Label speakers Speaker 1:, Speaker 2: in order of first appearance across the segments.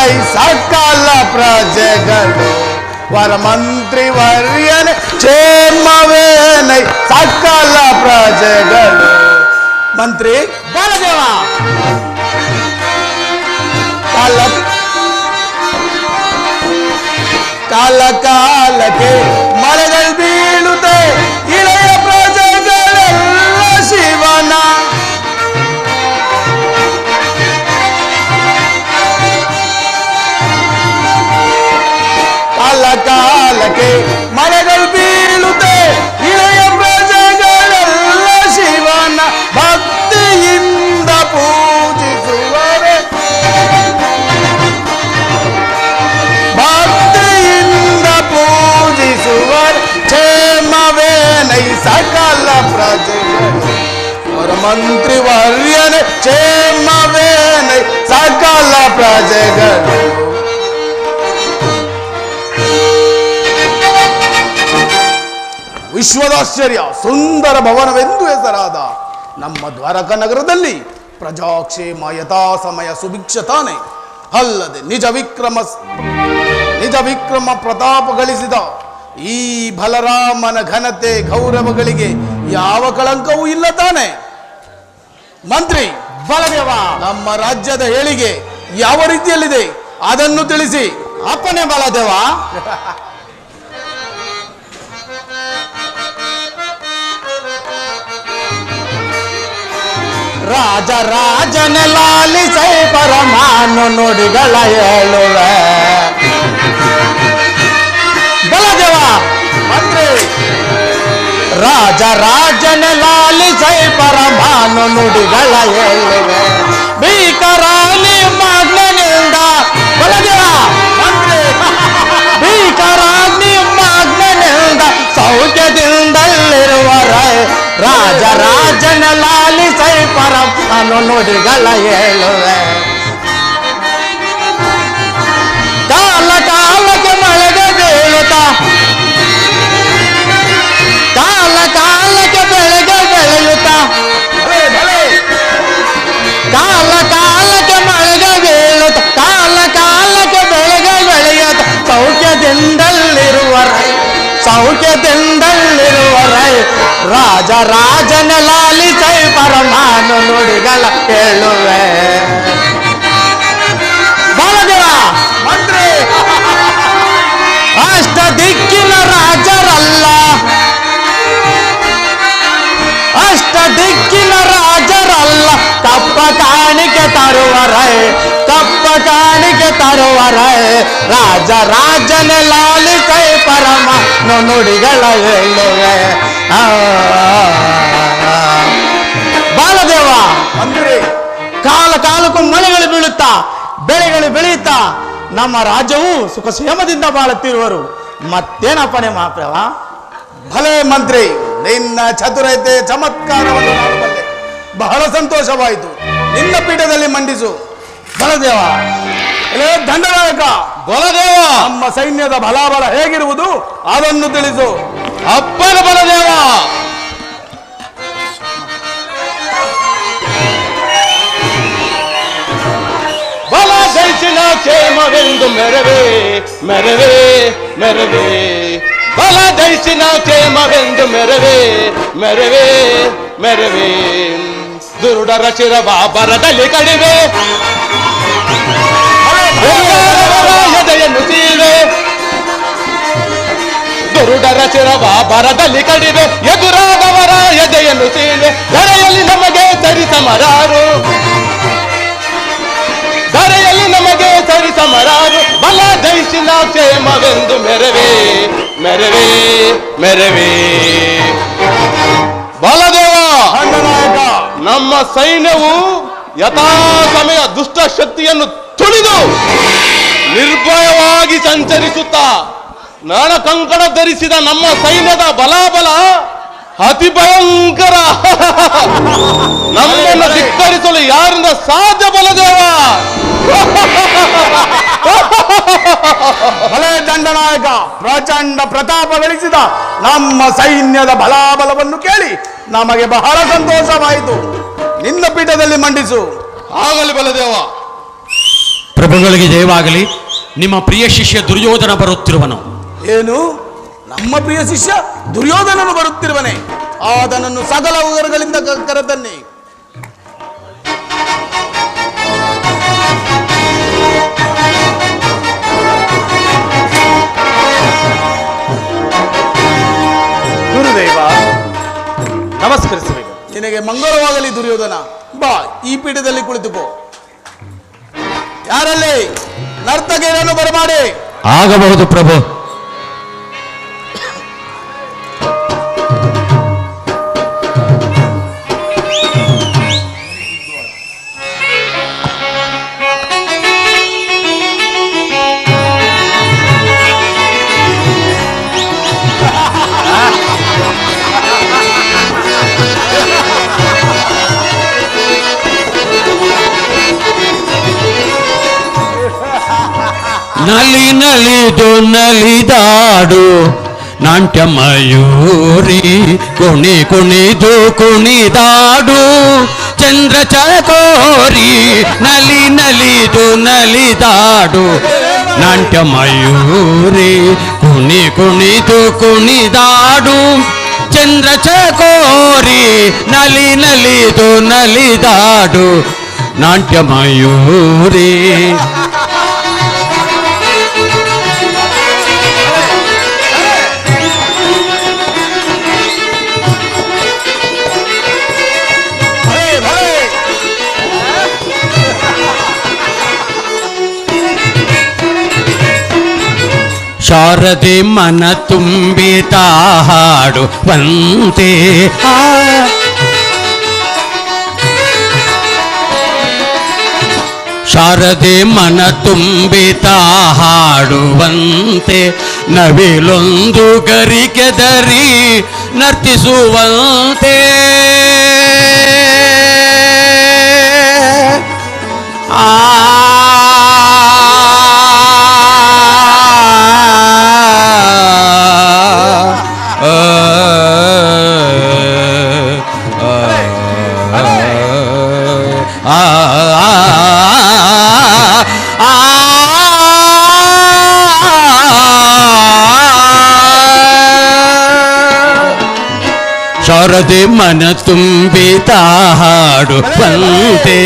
Speaker 1: ನೈ ಸಕಲ ಪ್ರಜೆಗಳು ವರಮಂತ್ರಿ ವರ್ಯನೆ ಕ್ಷೇಮವೇ ನೈ ಸಕಲ ಪ್ರಜೆಗಳು. ಮಂತ್ರಿ
Speaker 2: ಬಾಲದೇವ
Speaker 1: ಕಾಲ ಕಾಲಕ್ಕೆ ಮಳೆಗಳು ಬೀಳುತ್ತೆ ಇಳೆಯ ಪ್ರಜೆಗಳೆಲ್ಲ ಶಿವನ ಕಾಲ ಕಾಲಕ್ಕೆ ಮಳೆಗಳು ಬೀಳುತ್ತೆ ಇಳೆಯ ಪ್ರಜೆಗಳೆಲ್ಲ ಶಿವನ ಭಕ್ತಿಯಿಂದ ಪೂಜಿಸುವರೆ ಪೂಜಿಸುವರ್ ಕ್ಷೇಮವೇ ನೈ ಸಕಲ ಪ್ರಜೆಗಳು ಅವರ ಮಂತ್ರಿ ವರ್ಯನೆ ಕ್ಷೇಮವೇ ನೈ ಸಕಲ ಪ್ರಜೆಗಳು. ವಿಶ್ವದಾಶ್ಚರ್ಯ ಸುಂದರ ಭವನವೆಂದು ಹೆಸರಾದ ನಮ್ಮ ದ್ವಾರಕ ನಗರದಲ್ಲಿ ಪ್ರಜಾಕ್ಷೇಮ ಯಥಾ ಸಮಯ ಸುಭಿಕ್ಷ ತಾನೆ. ಅಲ್ಲದೆ ನಿಜ ವಿಕ್ರಮ ಪ್ರತಾಪ ಗಳಿಸಿದ ಈ ಬಲರಾಮನ ಘನತೆ ಗೌರವಗಳಿಗೆ ಯಾವ ಕಳಂಕವೂ ಇಲ್ಲ ತಾನೆ. ಮಂತ್ರಿ
Speaker 2: ಬಾಲದೇವ
Speaker 1: ನಮ್ಮ ರಾಜ್ಯದ ಏಳಿಗೆ ಯಾವ ರೀತಿಯಲ್ಲಿದೆ ಅದನ್ನು ತಿಳಿಸಿ.
Speaker 2: ಅಪ್ಪನೇ ಬಾಲದೇವ. ರಾಜ ರಾಜನ ಲಾಲಿಸೈ ಪರಮಾನು ನುಡಿಗಳ ಹೇಳುವೆ. ಬಲದೇವ
Speaker 1: ಮಂತ್ರಿ
Speaker 2: ರಾಜ ರಾಜನ ಲಾಲಿಸೈ ಪರಮಾನು ನುಡಿಗಳ ಹೇಳುವೆ. ಭೀಕರಾಲಿ ಮಾಗ್ನಿಂದ ಬಲದೇವ
Speaker 1: ಮಂತ್ರಿ
Speaker 2: ಭೀಕರಾಗ್ನಿ ಮಾಗ್ನಿಂದ ಸೌಖ್ಯದಿಂದಲ್ಲಿರುವರ ರಾಜ ರಾಜನ ಲಾಲಿಸೈ ಪರಮಾನು ನುಡಿಗಳ ಹೇಳುವೆ. ಕಾಲ ಕಾಲಕ್ಕೆ ಮಳೆಗೆ ಬೀಳುತ್ತಾ ಕಾಲ ಕಾಲಕ್ಕೆ ಬೆಳೆಗೆ ಬೆಳೆಯುತ್ತಾ ಕಾಲ ಕಾಲಕ್ಕೆ ಮಳೆಗೆ ಬೀಳುತ್ತ ಕಾಲ ಕಾಲಕ್ಕೆ ಬೆಳೆಗೆ ಬೆಳೆಯುತ್ತ ಸೌಖ್ಯದಿಂದಲ್ಲಿರುವರೈ ರಾಜ ರಾಜನ ಲಾಲಿಸೈ ಪರಮಾನು ನುಡಿಗಳ ಹೇಳುವೆ. ಬಾಲದೇವ
Speaker 1: ಮಂತ್ರಿ
Speaker 2: ಅಷ್ಟ ದಿಕ್ಕಿನ ರಾಜರಲ್ಲ ಅಷ್ಟ ದಿಕ್ಕಿನ ರಾಜರಲ್ಲ ಕಪ್ಪ ಕಾಣಿಕೆ ತರುವರೈ ರಾಜ ರಾಜನ ಲಾಲಿಸೈ ಪರಮ ನುಡಿಗಳ ಹೇಳುವೆ. ಬಾಲದೇವ
Speaker 1: ಮಂತ್ರಿ
Speaker 2: ಕಾಲ ಕಾಲಕ್ಕೂ ಮಳೆಗಳು ಬೀಳುತ್ತಾ ಬೆಳೆಗಳು ಬೆಳೆಯುತ್ತಾ ನಮ್ಮ ರಾಜ್ಯವು ಸುಖ ಕ್ಷೇಮದಿಂದ ಬಾಳುತ್ತಿರುವರು. ಮತ್ತೇನಪ್ಪನೇ ಮಾಪ್ರವ.
Speaker 1: ಭಲೇ ಮಂತ್ರಿ, ನಿನ್ನ ಚತುರತೆ ಚಮತ್ಕಾರವನ್ನು ನೋಡಬಲ್ಲೆ. ಬಹಳ ಸಂತೋಷವಾಯಿತು. ನಿನ್ನ ಪೀಠದಲ್ಲಿ ಮಂಡಿಸು.
Speaker 2: ಬಲದೇವ
Speaker 1: ದಂಡನಾಯಕ
Speaker 2: ಬಲದೇವ
Speaker 1: ನಮ್ಮ ಸೈನ್ಯದ ಬಲಾಬಲ ಹೇಗಿರುವುದು ಅದನ್ನು ತಿಳಿಸು.
Speaker 2: ಅಪ್ಪನ ಬಲದೇವ ಬಲ ಜಯಿಸಿನ ಕ್ಷೇಮವೆಂದು ಮೆರವೇ ಮೆರವೇ ಮೆರವೇ ಬಲ ಜಯಿಸಿನ ಕ್ಷೇಮವೆಂದು ಮೆರವೇ ಮೆರವೇ ಮೆರವೇ ದುರುಡರ ಶಿರವ ಬರದಲ್ಲಿ ಕಡಿವೆ ಎದೆಯನ್ನು ಸೀವೆ ದುರುಡರ ಶಿರವ ಬರದಲ್ಲಿ ಕಡಿವೆ ಎದುರಾದವರ ಎದೆಯನ್ನು ಸೀವೆ ಧರೆಯಲ್ಲಿ ನಮಗೆ ಸರಿಸಮರಾರು ಧರೆಯಲ್ಲಿ ನಮಗೆ ಸರಿಸಮರಾರು ಬಲ ಜಯಿಸಿನ ಕ್ಷೇಮವೆಂದು ಮೆರವೇ ಮೆರವೇ ಮೆರವೇ ಬಲದೇವ
Speaker 1: ದಂಡನಾಯಕ
Speaker 2: ನಮ್ಮ ಸೈನ್ಯವು ಯಥಾ ಸಮಯ ದುಷ್ಟ ಶಕ್ತಿಯನ್ನು ತುಳಿದು ನಿರ್ಭಯವಾಗಿ ಸಂಚರಿಸುತ್ತಾ ನಾಣ ಕಂಕಣ ಧರಿಸಿದ ನಮ್ಮ ಸೈನ್ಯದ ಬಲಾಬಲ ಅತಿ ಭಯಂಕರ. ನಮ್ಮನ್ನು ಧಿಕ್ಕರಿಸಲು ಯಾರಿಂದ ಸಾಧ್ಯ ಬಲದೇವ.
Speaker 1: ಭಲೇ ದಂಡನಾಯಕ, ಪ್ರಚಂಡ ಪ್ರತಾಪ ಗಳಿಸಿದ ನಮ್ಮ ಸೈನ್ಯದ ಬಲಾಬಲವನ್ನು ಕೇಳಿ ನಮಗೆ ಬಹಳ ಸಂತೋಷವಾಯಿತು. ನಿನ್ನ ಪೀಠದಲ್ಲಿ ಮಂಡಿಸು.
Speaker 2: ಆಗಲಿ ಬಲದೇವ.
Speaker 3: ಪ್ರಭುಗಳಿಗೆ ಜಯವಾಗಲಿ. ನಿಮ್ಮ ಪ್ರಿಯ ಶಿಷ್ಯ ದುರ್ಯೋಧನ ಬರುತ್ತಿರುವನು.
Speaker 1: ಏನು, ನಮ್ಮ ಪ್ರಿಯ ಶಿಷ್ಯ ದುರ್ಯೋಧನನು ಬರುತ್ತಿರುವನೆ? ಆತನನ್ನು ಸಕಲ ಉಗರಗಳಿಂದ ಕರೆತನ್ನಿ.
Speaker 4: ಗುರುದೇವ, ನಮಸ್ಕರಿಸಬೇಕು.
Speaker 1: ನಿನಗೆ ಮಂಗಳವಾಗಲಿ ದುರ್ಯೋಧನ. ಬಾ, ಈ ಪೀಠದಲ್ಲಿ ಕುಳಿತುಕೋ. ಯಾರಲ್ಲಿ ನರ್ತಕಿಯರನ್ನು ಬರಮಾಡಿ.
Speaker 3: ಆಗಬಹುದು ಪ್ರಭು. ನಲಿ ನಲಿದು ನಲಿದಾಡು ನಾಟ್ಯ ಮಯೂರಿ, ಕುಣಿ ಕುಣಿದು ಕುಣಿದಾಡು ಚಂದ್ರ ಚಕೋರಿ. ನಲಿ ನಲಿದು ನಲಿದಾಡು ನಾಟ್ಯ ಮಯೂರಿ, ಕುಣಿ ಕುಣಿದು ಕುಣಿದಾಡು ಚಂದ್ರ ಚಕೋರಿ. ನಲಿ ನಲಿದು ನಲಿದಾಡು ನಾಟ್ಯ ಮಯೂರಿ. ಶಾರದೆ ಮನ ತುಂಬಿತ ಹಾಡುವಂತೆ, ಶಾರದೆ ಮನ ತುಂಬಿತ ಹಾಡುವಂತೆ, ನವಿಲೊಂದು ಗರಿಕೆದರಿ ನರ್ತಿಸುವಂತೆ. ಶಾರದೆ ಮನ ತುಂಬಿತ ಹಾಡುವಂತೆ,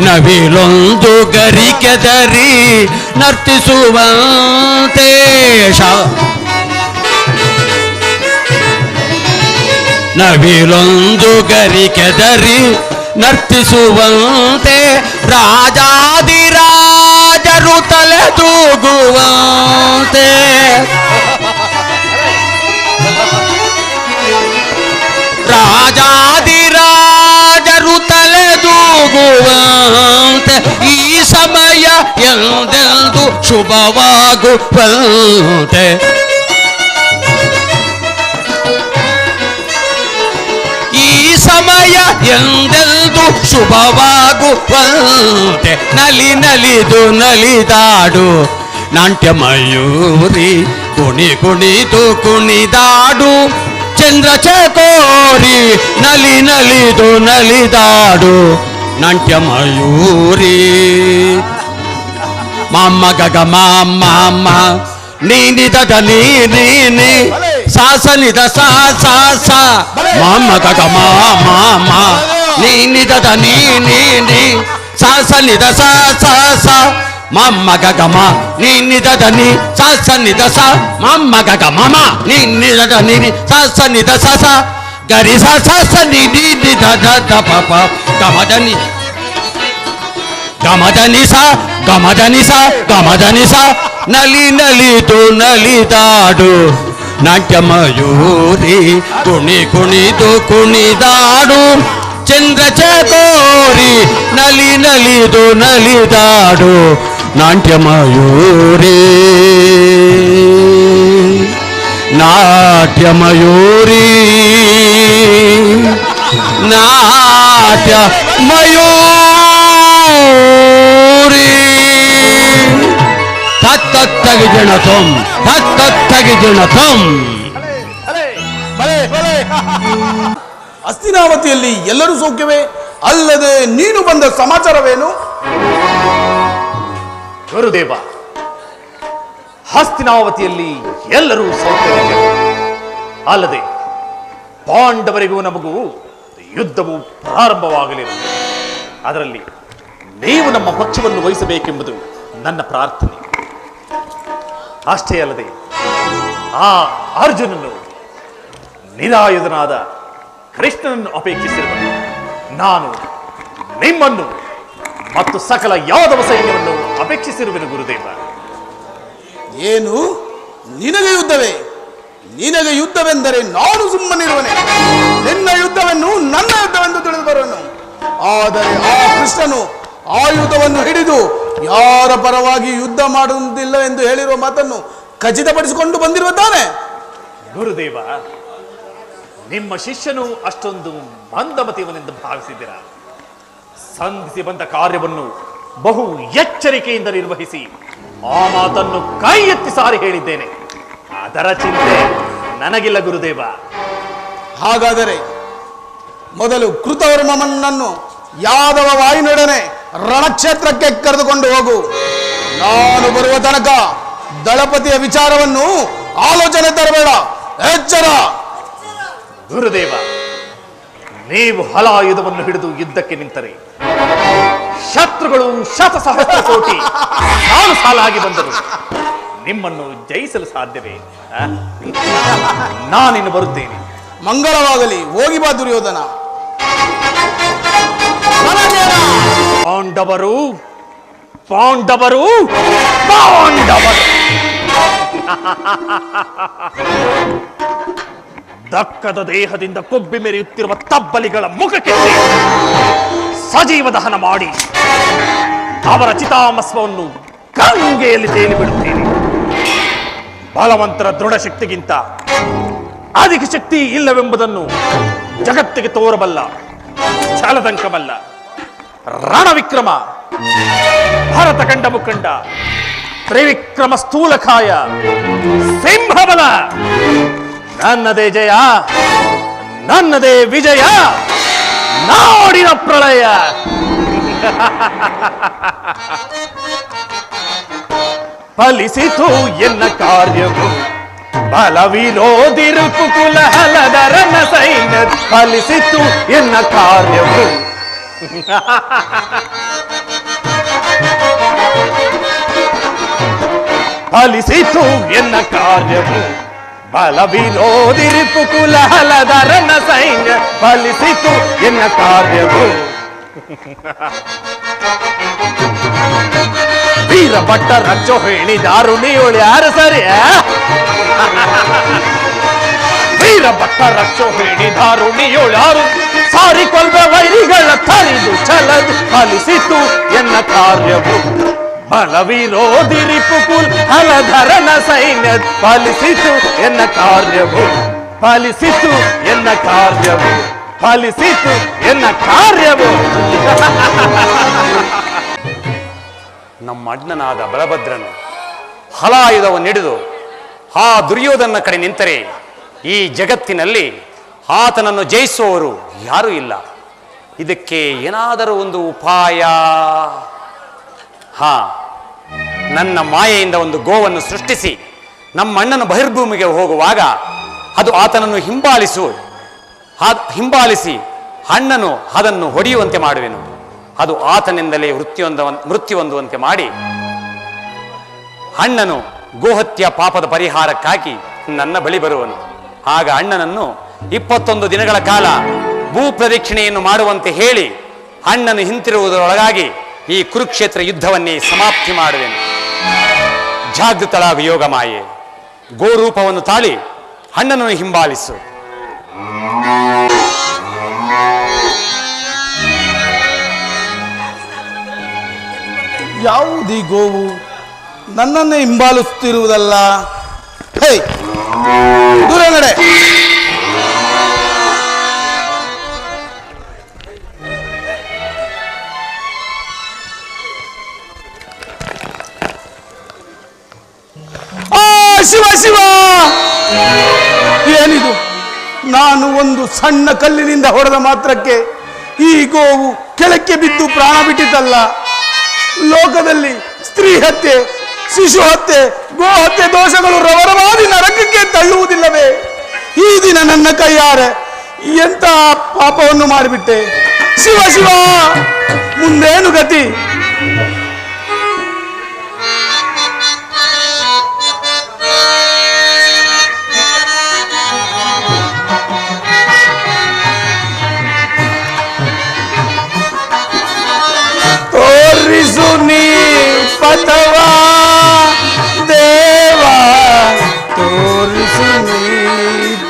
Speaker 3: ನವಿಲೊಂದು ಗರಿಕೆದರಿ ನರ್ತಿಸುವಂತೆ. ನವಿಲೊಂದು ಗರಿಕೆದರಿ ನರ್ತಿಸುವಂತೆ, ರಾಜಾದಿರಾಜರು ತಲೆ ತೂಗುವಂತೆ. ರಾಜಾದಿರಾಜರು ತಲೆದೂಗುವಂತೆ, ಈ ಸಮಯ ಎಂದೆಂದು ಶುಭವಾಗುವಂತೆ. ಈ ಸಮಯ ಎಂದೆಂದು ಶುಭವಾಗುವಂತೆ. ನಲಿ ನಲಿದು ನಲಿದಾಡು ನಾಟ್ಯ ಮಯೂರಿ, ಕುಣಿ ಕುಣಿದು ಕುಣಿದಾಡು ಚಂದ್ರ ಚಕೋರಿ. ನಲಿ ನಲಿದು ನಲಿದಾಡು ನಾಟ್ಯ ಮಯೂರಿ. ಮಾಮ ಗಗ ಮಾಮ ನೀನಿ ದದ ನೀನಿ ಸಾಸ ನಿದ ಸಾ ಸಾ ಸಾ. ಮಾಮ ಗಗ ಮಾಮ ನೀನಿ ದದ ನೀನಿ ಸಾಸ ನಿದ ಸಾ ಸಾ ಸಾ. ಮಮ್ಮ ಗಗ ಮ ನೀನಿ ದದ ನೀ ಸಾಸ ನಿದ ಸಾ. ಮಮ್ಮ ಗಗ ಮಮ ನೀನಿ ದದ ನೀನಿ ಸಾಸ ನಿದ ಸ ಸ. ಗರಿ ಸ ಸ ಸ ನಿ ನಿ ನಿ ದ ದ ದ ಪ ಪ. ಗಮದನಿ ಗಮದನಿ ಸ ಗಮದನಿ ಸ ಗಮದನಿ ಸ. ನಲಿ ನಲಿದು ನಲಿದಾಡು ನಾಟ್ಯ ಮಯೂರಿ, ಕುಣಿ ಕುಣಿದು ಕುಣಿದಾಡು ಚಂದ್ರ ಚಕೋರಿ. ನಲಿ ನಲಿದು ನಲಿದಾಡು ನಾಟ್ಯ ಮಯೂರಿ. ನಾಟ್ಯ ಮಯೂರಿ, ನಾಟ್ಯ ಮಯೂರಿ. ತತ್ತಗಿ ಜಣತಂ ತತ್ತಗಿ ಜಣತಂ.
Speaker 1: ಹಸ್ತಿನಾವತಿಯಲ್ಲಿ ಎಲ್ಲರೂ ಸೌಖ್ಯವೇ? ಅಲ್ಲದೆ ನೀನು ಬಂದ ಸಮಾಚಾರವೇನು?
Speaker 4: ಗುರುದೇವ, ಹಸ್ತಿನಾವತಿಯಲ್ಲಿ ಎಲ್ಲರೂ ಸೌಖ್ಯವಿದ್ದರು. ಅಲ್ಲದೆ ಪಾಂಡವರಿಗೂ ನಮಗೂ ಯುದ್ಧವು ಪ್ರಾರಂಭವಾಗಲಿರುತ್ತದೆ. ಅದರಲ್ಲಿ ನೀವು ನಮ್ಮ ಪಕ್ಷವನ್ನು ವಹಿಸಬೇಕೆಂಬುದು ನನ್ನ ಪ್ರಾರ್ಥನೆ. ಅಷ್ಟೇ ಅಲ್ಲದೆ ಆ ಅರ್ಜುನನು ನಿರಾಯುಧನಾದ ಕೃಷ್ಣನನ್ನು ಅಪೇಕ್ಷಿಸಿರುವನು. ನಾನು ನಿಮ್ಮನ್ನು ಮತ್ತು ಸಕಲ ಯಾದವ ಸೈನ್ಯವನ್ನು ಅಪೇಕ್ಷಿಸಿರುವೆನು ಗುರುದೇವ.
Speaker 1: ಏನು ನಿನಗೆ ಯುದ್ಧವೇ? ನಿನಗೆ ಯುದ್ಧವೆಂದರೆ ನಾನು ಸುಮ್ಮನಿರುವನೆ. ನಿನ್ನ ಯುದ್ಧವನ್ನು ನನ್ನ ಯುದ್ಧವೆಂದು ತಿಳಿದು ಬರುವನು. ಆದರೆ ಆ ಕೃಷ್ಣನು ಆಯುಧವನ್ನು ಹಿಡಿದು ಯಾರ ಪರವಾಗಿ ಯುದ್ಧ ಮಾಡುವುದಿಲ್ಲ ಎಂದು ಹೇಳಿರುವ ಮಾತನ್ನು ಖಚಿತಪಡಿಸಿಕೊಂಡು ಬಂದಿರುವ ತಾನೆ.
Speaker 4: ಗುರುದೇವ, ನಿಮ್ಮ ಶಿಷ್ಯನು ಅಷ್ಟೊಂದು ಮಂದಮತಿಯವನೆಂದು ಭಾವಿಸಿದ್ದೀರಾ? ಸಂಧಿಸಿ ಬಂದ ಕಾರ್ಯವನ್ನು ಬಹು ಎಚ್ಚರಿಕೆಯಿಂದ ನಿರ್ವಹಿಸಿ ಆ ಮಾತನ್ನು ಕೈ ಎತ್ತಿ ಸಾರಿ ಹೇಳಿದ್ದೇನೆ. ಅದರ ಚಿಂತೆ ನನಗಿಲ್ಲ ಗುರುದೇವ.
Speaker 1: ಹಾಗಾದರೆ ಮೊದಲು ಕೃತವರ್ಮನನ್ನು ಯಾದವ ವಾಯುನೊಡನೆ ರಣಕ್ಷೇತ್ರಕ್ಕೆ ಕರೆದುಕೊಂಡು ಹೋಗು. ನಾನು ಬರುವ ತನಕ ದಳಪತಿಯ ವಿಚಾರವನ್ನು ಆಲೋಚನೆ ತರಬೇಡ. ಎಚ್ಚರ.
Speaker 4: ಗುರುದೇವ, ನೀವು ಹಲಾಯುಧವನ್ನು ಹಿಡಿದು ಯುದ್ಧಕ್ಕೆ ನಿಂತರೆ ಶತ್ರುಗಳು ಶತಸಹಸ್ರ ಕೋಟಿ ಸಾಲು ಸಾಲಾಗಿ ಬಂದರು. ನಿಮ್ಮನ್ನು ಜಯಿಸಲು ಸಾಧ್ಯವೇ? ನಾನಿನ್ನು ಬರುತ್ತೇನೆ.
Speaker 1: ಮಂಗಳವಾಗಲಿ. ಹೋಗಿ ಬಾ ದುರ್ಯೋಧನ.
Speaker 4: ಪಾಂಡವರು ಪಾಂಡವರು ಪಾಂಡವರು ದಕ್ಕದ ದೇಹದಿಂದ ಕೊಬ್ಬಿ ಮೆರೆಯುತ್ತಿರುವ ತಬ್ಬಲಿಗಳ ಮುಖಕ್ಕೆ ಸಜೀವ ದಹನ ಮಾಡಿ ಅವರ ಚಿತಾಮಸ್ವವನ್ನು ಗಂಗೆಯಲ್ಲಿ ತೇಲಿಬಿಡುತ್ತೇನೆ. ಬಲವಂತರ ದೃಢ ಶಕ್ತಿಗಿಂತ ಅಧಿಕ ಶಕ್ತಿ ಇಲ್ಲವೆಂಬುದನ್ನು ಜಗತ್ತಿಗೆ ತೋರಬಲ್ಲ ಛಲದಂಕವಲ್ಲ ರಣವಿಕ್ರಮ, ಭರತ ಕಂಡ ಮುಖಂಡ, ತ್ರಿವಿಕ್ರಮ ಸ್ಥೂಲಕಾಯ, ಸಿಂಹಬಲ. ನನ್ನದೇ ಜಯ, ನನ್ನದೇ ವಿಜಯ, ನಾಡಿನ ಪ್ರಳಯ. ಫಲಿಸಿತು ಎನ್ನ ಕಾರ್ಯವು ಬಲವಿರೋದಿರುಪು ಕುಲಹಲದರನ ಸೈನ್ಯ. ಫಲಿಸಿತು ಎನ್ನ ಕಾರ್ಯವು ಫಲಿಸಿತು ಎನ್ನ ಕಾರ್ಯವು ಬಲವಿರೋದಿರುಪು ಕುಲಹಲದರನ ಸೈನ್ಯ. ಫಲಿಸಿತು ಎನ್ನ ಕಾರ್ಯವು ವೀರ ಭಟ್ಟರ ಚೋಹಿಣಿ ದಾರುಣಿಯೋಳು ಯಾರು ಸರಿಯ? ವೀರ ಭಟ್ಟರ ಚೋಹಿಣಿ ದಾರುಣಿಯೋಳು ಯಾರು? ಸಾರಿ ಕೊಲ್ಬೆ ವೈರಿಗಳ ತರಿದು ಚಲದು. ಫಲಿಸಿತು ಎನ್ನ ಕಾರ್ಯವು ಬಲವಿರೋದಿರಿಪು ಕುಲಹಲಧರನ ಸೈನ್ಯ. ಫಲಿಸಿತು ಎನ್ನ ಕಾರ್ಯವು, ಫಲಿಸಿತು ಎನ್ನ ಕಾರ್ಯವು, ಫಲಿಸಿತು ಎನ್ನ ಕಾರ್ಯವು.
Speaker 5: ನಮ್ಮ ಅಣ್ಣನಾದ ಬಲಭದ್ರನು ಹಲಾಯುಧವನ್ನು ಹಿಡಿದು ಆ ದುರ್ಯೋಧನ ಕಡೆ ನಿಂತರೆ ಈ ಜಗತ್ತಿನಲ್ಲಿ ಆತನನ್ನು ಜಯಿಸುವವರು ಯಾರೂ ಇಲ್ಲ. ಇದಕ್ಕೆ ಏನಾದರೂ ಒಂದು ಉಪಾಯ? ನನ್ನ ಮಾಯೆಯಿಂದ ಒಂದು ಗೋವನ್ನು ಸೃಷ್ಟಿಸಿ ನಮ್ಮ ಅಣ್ಣನ ಬಹಿರ್ಭೂಮಿಗೆ ಹೋಗುವಾಗ ಅದು ಆತನನ್ನು ಹಿಂಬಾಲಿಸಿ ಅಣ್ಣನು ಅದನ್ನು ಹೊಡೆಯುವಂತೆ ಮಾಡುವೆನು. ಅದು ಆತನಿಂದಲೇ ಮೃತ್ಯು ಹೊಂದುವಂತೆ ಮಾಡಿ ಅಣ್ಣನು ಗೋಹತ್ಯ ಪಾಪದ ಪರಿಹಾರಕ್ಕಾಗಿ ನನ್ನ ಬಳಿ ಬರುವನು. ಆಗ ಅಣ್ಣನನ್ನು 21 ದಿನಗಳ ಕಾಲ ಭೂ ಪ್ರದಕ್ಷಿಣೆಯನ್ನು ಮಾಡುವಂತೆ ಹೇಳಿ ಅಣ್ಣನು ಹಿಂತಿರುವುದರೊಳಗಾಗಿ ಈ ಕುರುಕ್ಷೇತ್ರ ಯುದ್ಧವನ್ನೇ ಸಮಾಪ್ತಿ ಮಾಡುವೆನು. ಜಾಗೃತಳಾಗು ಯೋಗ ಮಾಯೆ, ಗೋರೂಪವನ್ನು ತಾಳಿ ಅಣ್ಣನನ್ನು ಹಿಂಬಾಲಿಸು.
Speaker 1: ಯಾವುದೀ ಗೋವು ನನ್ನನ್ನೇ ಹಿಂಬಾಲಿಸುತ್ತಿರುವುದಲ್ಲ? ಹೇ, ದೂರ ನಡೆ. ಶಿವ ಶಿವ, ಏನಿದು? ನಾನು ಒಂದು ಸಣ್ಣ ಕಲ್ಲಿನಿಂದ ಹೊಡೆದ ಮಾತ್ರಕ್ಕೆ ಈ ಗೋವು ಕೆಳಕ್ಕೆ ಬಿದ್ದು ಪ್ರಾಣ ಬಿಟ್ಟಿತಲ್ಲ. ಲೋಕದಲ್ಲಿ ಸ್ತ್ರೀ ಹತ್ಯೆ, ಶಿಶು ಹತ್ಯೆ, ಗೋ ಹತ್ಯೆ ದೋಷಗಳು ರವರವಾದಿ ನರಕಕ್ಕೆ ತಳ್ಳುವುದಿಲ್ಲವೇ? ಈ ದಿನ ನನ್ನ ಕೈಯಾರೆ ಎಂತ ಪಾಪವನ್ನು ಮಾಡಿಬಿಟ್ಟೆ. ಶಿವ ಶಿವ, ಮುಂದೇನು ಗತಿ? ತೋರಿಸು ನೀ ಪಥವಾ ದೇವಾ, ತೋರಿಸು ನೀ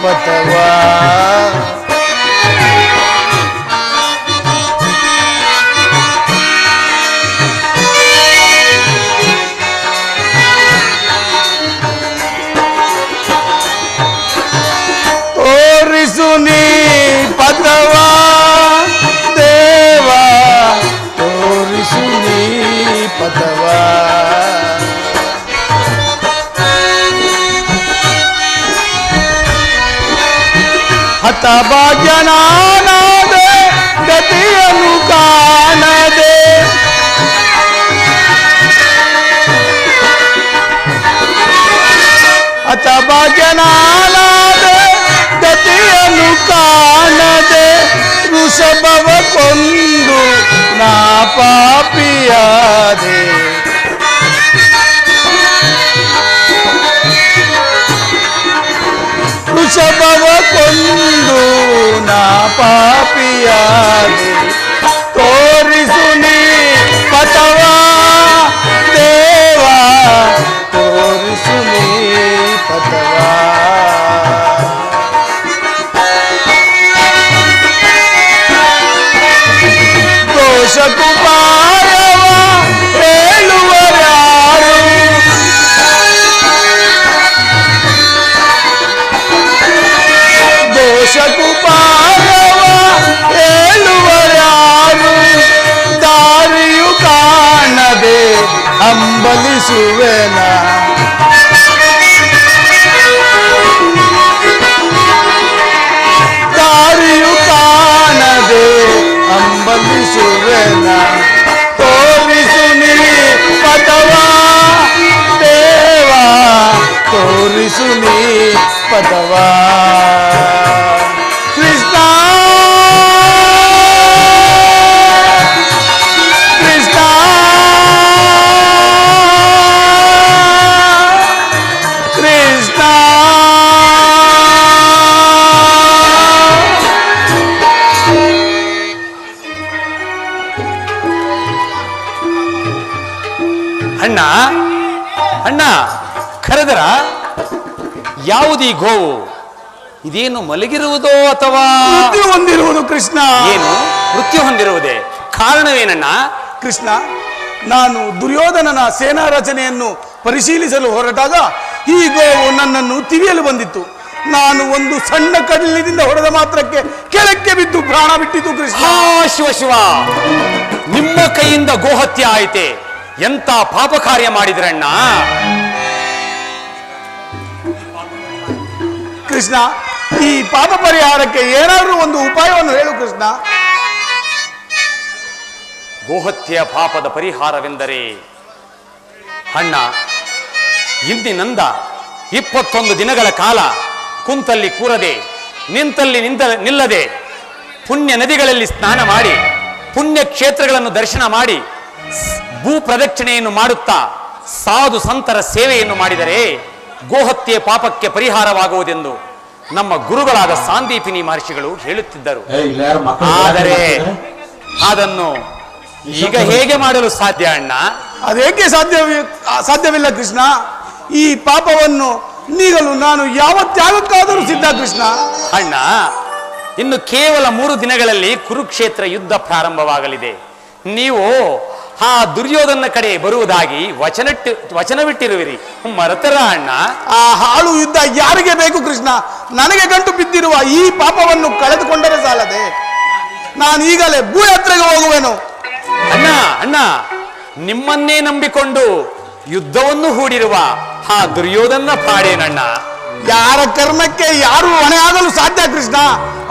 Speaker 1: ಪಥವಾ. ತೋರಿಸು ನೀ ಪಥವಾ ದೇವಾ, ತೋರಿಸು ನೀ ಪಥವಾ. ಹತಭಾಗ್ಯನಾದೆ ಗತಿಯನ್ನು ಕಾಣದೆ, ಹತಭಾಗ್ಯನಾದೆ ಗತಿಯನ್ನು ಕಾಣದೆ, ವೃಷಭವ ಕೊಂದು ನಾ ಪಾಪಿಯಾದೆ. ವೃಷಭವ ಕೊಂದು ನಾ ಪಾಪಿಯಾದೆ. ತೋರಿಸು ನೀ ಪಥವಾ ದೇವಾ, ತೋರಿಸು ನೀ ಪಥವಾ. ದೋಷಕ್ಕೂ ಪಾರವ ಹೇಳುವರ್ಯಾರು, ದೋಷಕ್ಕೂ ಪಾರವ ಹೇಳುವರ್ಯಾರು. ದಾರಿಯು ಕಾಣದೆ ಹಂಬಲಿಸುವೆನ, ದಾರಿಯು ಕಾಣದೆ ಹಂಬಲಿಸುವೆನ. ತೋರಿಸು ನೀ ಪಥವಾ ದೇವಾ, ತೋರಿಸು ನೀ ಪಥವಾ. ಕೃಷ್ಣ ಕೃಷ್ಣ ಕೃಷ್ಣ.
Speaker 5: ಅಣ್ಣ ಅಣ್ಣ ಕರೆದರ? ಯಾವುದೀ ಗೋವು? ಇದೇನು ಮಲಗಿರುವುದೋ ಅಥವಾ
Speaker 1: ಮೃತ್ಯು ಹೊಂದಿರುವುದು ಕೃಷ್ಣ.
Speaker 5: ಏನು ಮೃತ್ಯು ಹೊಂದಿರುವುದೇ? ಕಾರಣವೇನಣ್ಣ?
Speaker 1: ಕೃಷ್ಣ, ನಾನು ದುರ್ಯೋಧನನ ಸೇನಾ ರಚನೆಯನ್ನು ಪರಿಶೀಲಿಸಲು ಹೊರಟಾಗ ಈ ಗೋವು ನನ್ನನ್ನು ತಿವಿಯಲು ಬಂದಿತ್ತು. ನಾನು ಒಂದು ಸಣ್ಣ ಕಡಲಿನಿಂದ ಹೊಡೆದ ಮಾತ್ರಕ್ಕೆ ಕೆಳಕ್ಕೆ ಬಿದ್ದು ಪ್ರಾಣ ಬಿಟ್ಟಿತು ಕೃಷ್ಣ.
Speaker 5: ಹಾ ಶಿವ ಶಿವ, ನಿಮ್ಮ ಕೈಯಿಂದ ಗೋಹತ್ಯೆ ಆಯಿತೆ. ಎಂತ ಪಾಪ ಕಾರ್ಯ ಮಾಡಿದ್ರಣ್ಣ?
Speaker 1: ಕೃಷ್ಣ, ಈ ಪಾಪ ಪರಿಹಾರಕ್ಕೆ ಏನಾದರೂ ಒಂದು ಉಪಾಯವನ್ನು ಹೇಳು ಕೃಷ್ಣ.
Speaker 5: ಗೋಹತ್ಯೆಯ ಪಾಪದ ಪರಿಹಾರವೆಂದರೆ ಅಣ್ಣ, ಇಂದಿನಿಂದ 21 ದಿನಗಳ ಕಾಲ ಕುಂತಲ್ಲಿ ಕೂರದೆ, ನಿಂತಲ್ಲಿ ನಿಲ್ಲದೆ, ಪುಣ್ಯ ನದಿಗಳಲ್ಲಿ ಸ್ನಾನ ಮಾಡಿ, ಪುಣ್ಯ ಕ್ಷೇತ್ರಗಳನ್ನು ದರ್ಶನ ಮಾಡಿ, ಭೂ ಪ್ರದಕ್ಷಿಣೆಯನ್ನು ಮಾಡುತ್ತಾ ಸಾಧು ಸಂತರ ಸೇವೆಯನ್ನು ಮಾಡಿದರೆ ಗೋಹತ್ಯೆ ಪಾಪಕ್ಕೆ ಪರಿಹಾರವಾಗುವುದೆಂದು ನಮ್ಮ ಗುರುಗಳಾದ ಸಾಂದೀಪಿನಿ ಮಹರ್ಷಿಗಳು ಹೇಳುತ್ತಿದ್ದರು. ಆದರೆ ಅದನ್ನು ಈಗ ಹೇಗೆ ಮಾಡಲು ಸಾಧ್ಯ ಅಣ್ಣ?
Speaker 1: ಅದೇಕೆ ಸಾಧ್ಯವಿಲ್ಲ ಕೃಷ್ಣ. ಈ ಪಾಪವನ್ನು ನೀಗಲು ನಾನು ಯಾವ ತ್ಯಾಗಕ್ಕಾದರೂ ಸಿದ್ಧ ಕೃಷ್ಣ.
Speaker 5: ಅಣ್ಣ, ಇನ್ನು ಕೇವಲ 3 ದಿನಗಳಲ್ಲಿ ಕುರುಕ್ಷೇತ್ರ ಯುದ್ಧ ಪ್ರಾರಂಭವಾಗಲಿದೆ. ನೀವು ಆ ದುರ್ಯೋಧನ ಕಡೆ ಬರುವುದಾಗಿ ವಚನವಿಟ್ಟಿರುವಿರಿ, ಮರೆತರ ಅಣ್ಣ?
Speaker 1: ಆ ಹಾಳು ಯುದ್ಧ ಯಾರಿಗೆ ಬೇಕು ಕೃಷ್ಣ? ನನಗೆ ಗಂಟು ಬಿದ್ದಿರುವ ಈ ಪಾಪವನ್ನು ಕಳೆದುಕೊಂಡರೆ ಸಾಲದೆ. ನಾನು ಈಗಲೇ ಭೂಯಾತ್ರೆಗೆ ಹೋಗುವೆನು.
Speaker 5: ಅಣ್ಣ ಅಣ್ಣ, ನಿಮ್ಮನ್ನೇ ನಂಬಿಕೊಂಡು ಯುದ್ಧವನ್ನು ಹೂಡಿರುವ ಆ ದುರ್ಯೋಧನ ಪಾಡೇನಣ್ಣ?
Speaker 1: ಯಾರ ಕರ್ಮಕ್ಕೆ ಯಾರು ಹೊಣೆ ಆಗಲು ಸಾಧ್ಯ ಕೃಷ್ಣ?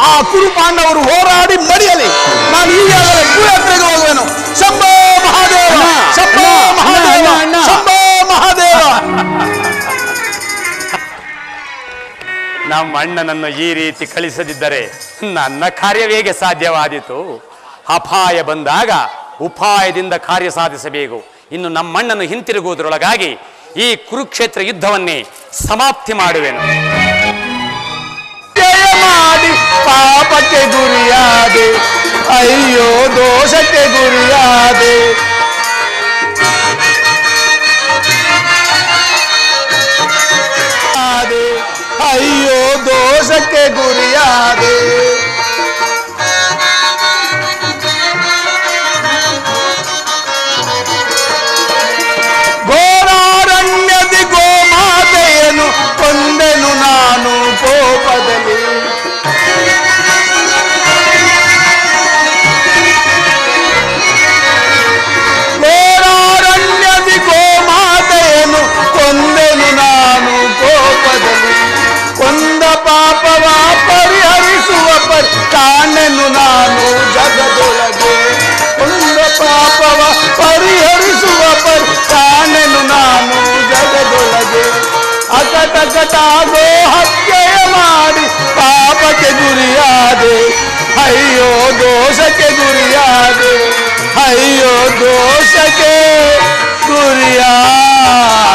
Speaker 1: ಆ ಕುರು ಪಾಂಡವರು ಹೋರಾಡಿ ಮಡಿಯಲಿ. ನಾನು ಈಗಾಗಲೇ ಭೂಯಾತ್ರೆಗೆ ಹೋಗುವೆನು. ಶಂಭೋ ಮಹಾದೇವ, ಶಂಭೋ ಮಹಾದೇವ, ಶಂಭೋ ಮಹಾದೇವ.
Speaker 5: ನಮ್ಮ ಅಣ್ಣನನ್ನು ಈ ರೀತಿ ಕಳಿಸದಿದ್ದರೆ ನನ್ನ ಕಾರ್ಯವೇಗೆ ಸಾಧ್ಯವಾದೀತು? ಅಪಾಯ ಬಂದಾಗ ಉಪಾಯದಿಂದ ಕಾರ್ಯ ಸಾಧಿಸಬೇಕು. ಇನ್ನು ನಮ್ಮಣ್ಣನು ಹಿಂತಿರುಗುವುದರೊಳಗಾಗಿ ಈ ಕುರುಕ್ಷೇತ್ರ ಯುದ್ಧವನ್ನೇ ಸಮಾಪ್ತಿ ಮಾಡುವೆನು.
Speaker 2: ಮಾಡಿ ಪಾಪಕ್ಕೆ ಗುರಿಯಾದೆ, ಅಯ್ಯೋ ದೋಷಕ್ಕೆ ಗುರಿಯಾದೆ. ಅಯ್ಯೋ ದೋಷಕ್ಕೆ ಗುರಿಯಾದೆ. ಘೋರಾರಣ್ಯದಿ ಗೋಮಾತೆಯನ್ನು ಕೊಂದೆನು ನಾನು ಕೋಪದಲ್ಲಿ. ಘೋರಾರಣ್ಯದಿ ಗೋಮಾತೆಯನ್ನು ಕೊಂದೆನು ನಾನು ಕೋಪದಲ್ಲಿ. ಕೊಂದ ಪಾಪವ ಪರಿಹರಿಸುವ ಕಾಣೆನು ನಾನು ಜಗದೊಳಗೆ. ಕೊಂದ ಪಾಪವ ಪರಿಹರಿಸುವ ಕಾಣೆನು ನಾನು ಜಗದೊಳಗೆ. ಅಕಟಕಟಾಗೋ ಹತ್ಯೆಯ ಮಾಡಿ ಪಾಪಕ್ಕೆ ಗುರಿಯಾದೆ, ಅಯ್ಯೋ ದೋಷಕ್ಕೆ ಗುರಿಯಾದೆ, ಅಯ್ಯೋ ದೋಷಕ್ಕೆ ಗುರಿಯಾದೆ.